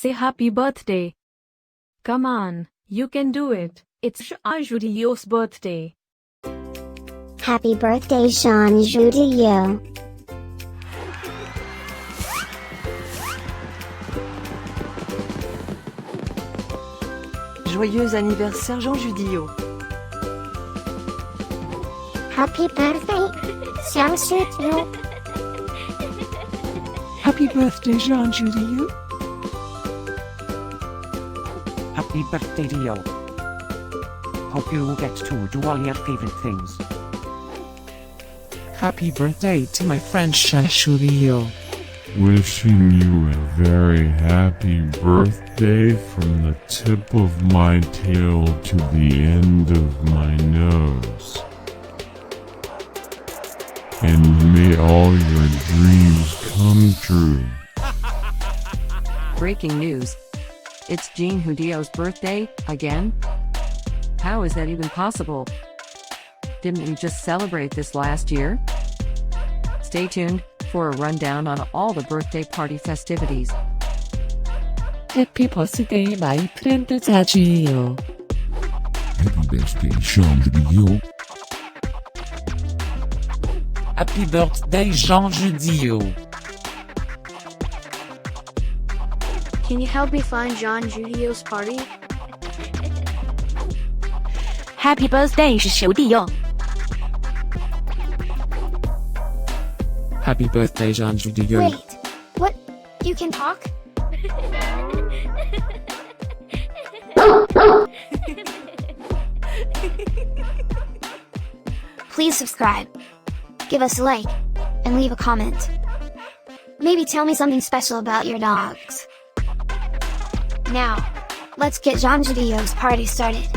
Say happy birthday. Come on, you can do it. It's Judio's birthday. Happy birthday, Z'a'n Judio. Joyeux anniversaire Jean Judio. Happy birthday, Z'a'n Judio. Happy birthday, Z'a'n Judio. Happy birthday, Dio. Hope you get to do all your favorite things. Happy birthday to my friend Judio. Wishing you a very happy birthday from the tip of my tail to the end of my nose. And may all your dreams come true. Breaking news. It's Judio's birthday, again? How is that even possible? Didn't we just celebrate this last year? Stay tuned for a rundown on all the birthday party festivities. Happy birthday, my friend Judio. Happy birthday, Z'a'n Judio. Happy birthday, Z'a'n Judio. Can you help me find Z'a'n Judio's party? Happy birthday, Judio. Happy birthday, Z'a'n Judio. Wait, what? You can talk? Please subscribe, give us a like, and leave a comment. Maybe tell me something special about your dogs. Now, let's get Z'a'n Judio's party started.